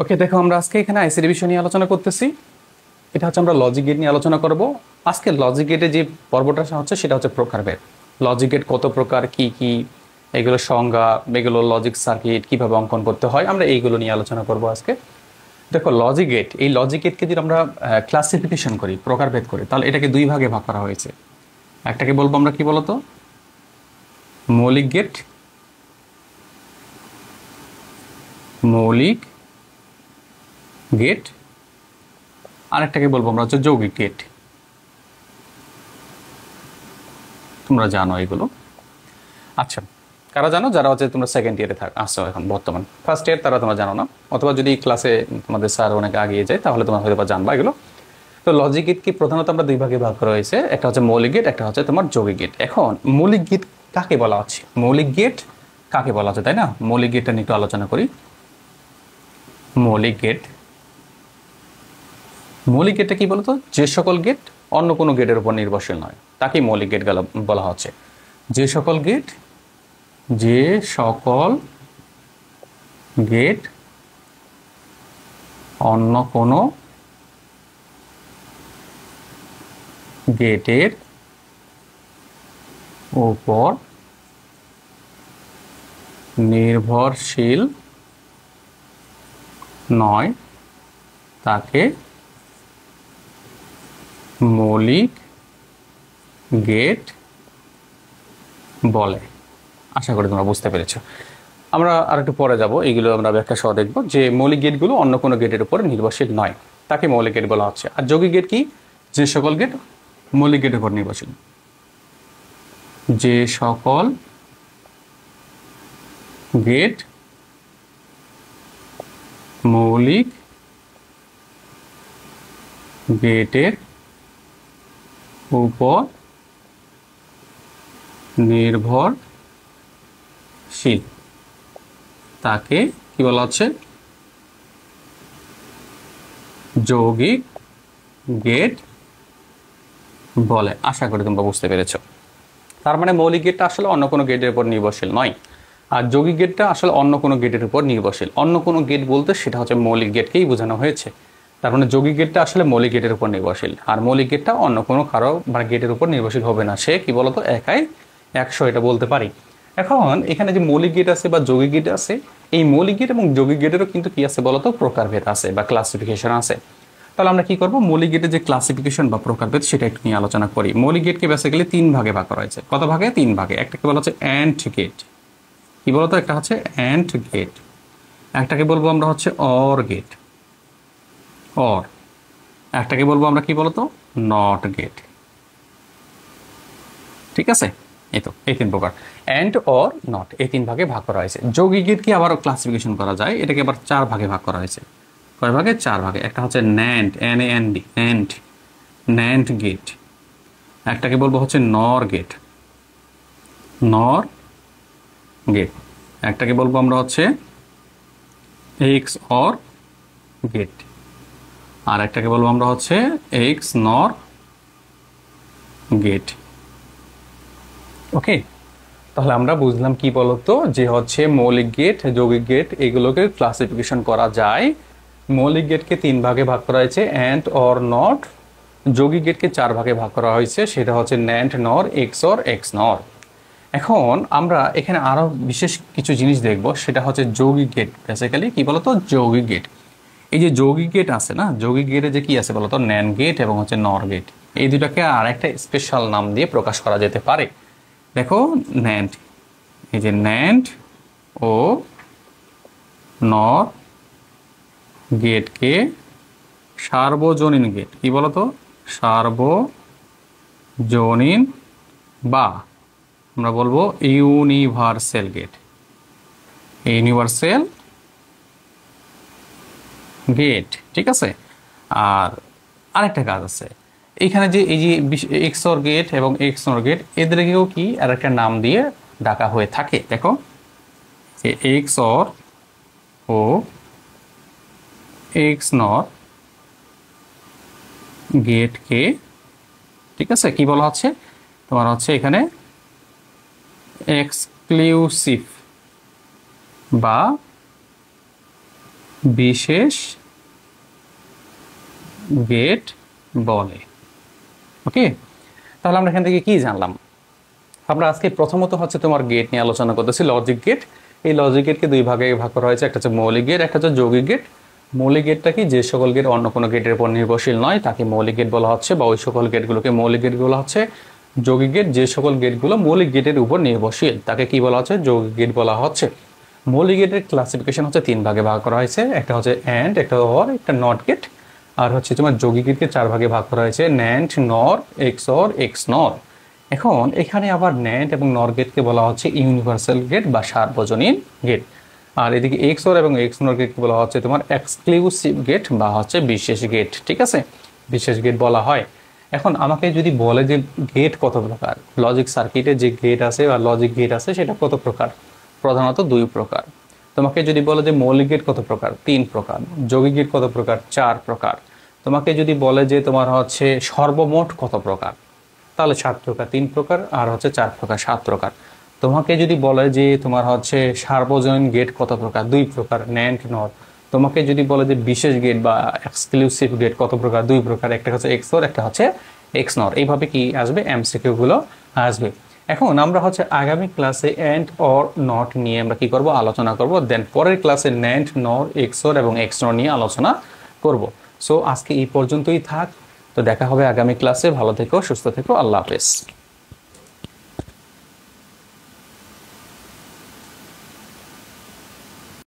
ওকে, দেখো আমরা আজকে এখানে আইসিডি বিষয় নিয়ে আলোচনা করতেছি। এটা হচ্ছে আমরা লজিক গেট নিয়ে আলোচনা করব। আজকে লজিক গেটে যে পর্বটা হচ্ছে সেটা হচ্ছে প্রকারভেদ। লজিক গেট কত প্রকার, কি কি এগুলো সংজ্ঞা, এগুলো লজিক সার্কিট কিভাবে অঙ্কন করতে হয়, আমরা এইগুলো নিয়ে আলোচনা করব আজকে। দেখো লজিক গেট, এই লজিক গেটকে যদি আমরা ক্লাসিফিকেশন করি, প্রকারভেদ করি, তাহলে এটাকে দুই ভাগে ভাগ করা হয়েছে। একটাকে বলবো আমরা কি বলতো, মৌলিক গেট, মৌলিক গেট, আরেকটাকে বলবো আমরা হচ্ছে যৌগিক গেট। তোমরা জানো এগুলো। আচ্ছা, কারা জানো? যারা হচ্ছে তোমরা সেকেন্ড ইয়ারে আসছো এখন, বর্তমান ফার্স্ট ইয়ার, তারা তোমরা জানো না, অথবা যদি ক্লাসে তোমাদের স্যার অনেক আগিয়ে যায় তাহলে তোমরা হয়তো বা জানবা এগুলো। তো লজিক গেট কি প্রধানত আমরা দুই ভাগে ভাগ করা হয়েছে, একটা হচ্ছে মৌলিক গেট, একটা হচ্ছে তোমার যৌগিক গেট। এখন মৌলিক গেট কাকে বলা হচ্ছে, মৌলিক গেট কাকে বলা হচ্ছে, তাই না? মৌলিক গেটটা নিয়ে একটু আলোচনা করি। মৌলিক গেট, মৌলিক গেটটা কি বলতো? যে সকল গেট অন্য কোনো গেটের উপর নির্ভরশীল নয় তাকে মৌলিক গেট বলা হচ্ছে। যে সকল গেট, যে সকল গেট অন্য কোনো গেটের উপর নির্ভরশীল নয় তাকে মৌলিক গেট বলে। আশা করি তোমরা বুঝতে পেরেছো। আমরা আর একটু পরে যাব, এইগুলো আমরা ব্যাখ্যা সহ দেখব যে মৌলিক গেটগুলো অন্য কোনো গেটের উপর নির্ভরশীল নয় তাকে মৌলিক গেট বলা হচ্ছে। আর যৌগিক গেট কি? যে সকল গেট মৌলিক গেটের উপর নির্ভরশীল, যে সকল গেট মৌলিক গেটের উপর নির্ভরশীল তাকে কি বলা হচ্ছে? যৌগিক গেট বলে। আশা করি তোমরা বুঝতে পেরেছো। তার মানে মৌলিক গেটটা আসলে অন্য কোনো গেটের উপর নির্ভরশীল নয়, আর যৌগিক গেটটা আসলে অন্য কোনো গেটের উপর নির্ভরশীল। অন্য কোনো গেট বলতে সেটা হচ্ছে মৌলিক গেটকেই বোঝানো হয়েছে। তার মানে যৌগিক গেটটা আসলে মৌলিক গেটের উপর নির্ভরশীল, আর মৌলিক গেটটা অন্য কোনো কারো মানে গেটের উপর নির্ভরশীল হবে না। সে কি বলতো, একাই 100, এটা বলতে পারি। এখন এখানে যে মৌলিক গেট আছে বা যৌগিক গেট আছে, এই মৌলিক গেট এবং যৌগিক গেটেরও কিন্তু কি আছে বলতো, প্রকারভেদ আছে বা ক্লাসিফিকেশন আছে। তাহলে আমরা কি করব, মৌলিক গেটের যে ক্লাসিফিকেশন বা প্রকারভেদ সেটা একটু নিয়ে আলোচনা করি। মৌলিক গেটকে বেসিক্যালি 3 ভাগে ভাগ করা হয়েছে। কত ভাগে? 3 ভাগে। একটাকে বলা হচ্ছে অ্যান্ড গেট, কি বলতো, একটা হচ্ছে অ্যান্ড গেট, একটাকে বলবো আমরা হচ্ছে অর গেট, অর, একটাকে বলবো আমরা কি বলতো, নট গেট। ঠিক আছে, এই তো এই 3 প্রকার, অ্যান্ড, অর, নট, এই 3 ভাগে ভাগ করা হয়েছে। যৌগিক গেটকে আবারও ক্লাসিফিকেশন করা যায়, এটাকে আবার 4 ভাগে ভাগ করা হয়েছে। কয় ভাগে? 4 ভাগে। একটা হচ্ছে NAND, NAND, NAND, NAND gate. একটাকে বলবো হচ্ছে নর গেট, নর গেট। একটাকে বলবো আমরা হচ্ছে এক্স অর গেট, আর একটাকে বলবো আমরা হচ্ছে এক্স নর গেট। ওকে, তাহলে আমরা বুঝলাম কি বলতো, যে হচ্ছে মৌলিক গেট, যৌগিক গেট, এগুলোকে ক্লাসিফিকেশন করা যায়। মৌলিক গেটকে 3 ভাগে ভাগ করা হয়েছে, অ্যান্ড, অর, নট। যৌগিক গেটকে 4 ভাগে ভাগ করা হয়েছে, সেটা হচ্ছে ন্যান্ড, নর, এক্স অর, এক্স নর। এখন আমরা এখানে আরো বিশেষ কিছু জিনিস দেখব, সেটা হচ্ছে যৌগিক গেট। বেসিক্যালি কি বলতো, যৌগিক গেট। এই যে যৌগিক গেট আছে না, যৌগিক গেটে যে কি আছে বলতো, ন্যান্ড গেট এবং হচ্ছে নর গেট। এই দুটাকে আর একটা স্পেশাল নাম দিয়ে প্রকাশ করা যেতে পারে। দেখো ন্যান্ড, এই যে ন্যান্ড ও নর গেটকে সার্বজনীন গেট, কি বলতো, সার্বজনীন, বা আমরা বলবো ইউনিভার্সাল গেট, ইউনিভার্সাল গেট। ঠিক আছে, আর আরেকটা কাজ আছে এইখানে, যে এই যে এক্সর গেট এবং এক্সনর গেট, এদেরকেও কি আর একটা নাম দিয়ে ডাকা হয়ে থাকে। দেখো যে এক্সর ও এক্সনর গেটকে, ঠিক আছে, কি বলা হচ্ছে তোমার হচ্ছে এখানে এক্সক্লুসিভ বা বিশেষ গেট বলে। ওকে, তাহলে আমরা এখান থেকে কি জানলাম? আমরা আজকে প্রথমত হচ্ছে তোমার গেট নিয়ে আলোচনা করতেছি, লজিক গেট। এই লজিক গেটকে দুই ভাগে ভাগ করা হয়েছে, একটা হচ্ছে মৌলিক গেট, একটা হচ্ছে যৌগিক গেট। মৌলিক গেটটা কি? যে সকল গেট অন্য কোনো গেটের উপর নির্ভরশীল নয় তাকে মৌলিক গেট বলা হচ্ছে, বা ওই সকল গেটগুলোকে মৌলিক গেট বলা হচ্ছে। যৌগিক গেট যে সকল গেটগুলো মৌলিক গেটের উপর নির্ভরশীল তাকে কি বলা হচ্ছে? যৌগিক গেট বলা হচ্ছে। মৌলিক গেটের ক্লাসিফিকেশন হচ্ছে তিন ভাগে ভাগ করা হয়েছে, একটা হচ্ছে অ্যান্ড, একটা অর, একটা নট গেট। আর হচ্ছে তোমার যৌগিক গেটকে চার ভাগে ভাগ করা হয়েছে, ন্যান্ড, নর, এক্সঅর, এক্সনর। এখন এখানে আবার ন্যান্ড এবং নর গেটকে বলা হচ্ছে ইউনিভার্সাল গেট বা সার্বজনীন গেট। আর এদিকে এক্সঅর এবং এক্সনর গেটকে বলা হচ্ছে তোমার এক্সক্লুসিভ গেট বা হচ্ছে বিশেষ গেট। ঠিক আছে, বিশেষ গেট বলা হয়। এখন আমাকে যদি বলে যে গেট কত প্রকার, লজিক সার্কিটে যে গেট আছে বা লজিক গেট আছে সেটা কত প্রকার? প্রধানত দুই প্রকার। তোমাকে যদি বলে যে মৌলিক গেট কত প্রকার? তিন প্রকার। যৌগিক গেট কত প্রকার? চার প্রকার। তোমাকে যদি বলে যে তোমার হচ্ছে সর্বমোট কত প্রকার, তাহলে সাত প্রকার। তিন প্রকার আর হচ্ছে চার প্রকার, সাত প্রকার। তোমাকে যদি বলে যে তোমার হচ্ছে সার্বজনীন গেট কত প্রকার? দুই প্রকার, ন্যান্ড, নর। তোমাকে যদি বলে যে বিশেষ গেট বা এক্সক্লুসিভ গেট কত প্রকার? দুই প্রকার, একটা হচ্ছে এক্সঅর, একটা হচ্ছে এক্সনর। এইভাবে কি আসবে? এমসিকিউ গুলো আসবে। এখন আমরা হচ্ছে আগামী ক্লাসে অ্যান্ড অর নট নিয়ে আমরা কি করব? আলোচনা করব। দেন পরের ক্লাসে ন্যান্ড, নর, এক্সঅর এবং এক্সনর নিয়ে আলোচনা করব। সো আজকে এই পর্যন্তই থাক। তো দেখা হবে আগামী ক্লাসে। ভালো থেকো, সুস্থ থেকো, আল্লাহ হাফেজ।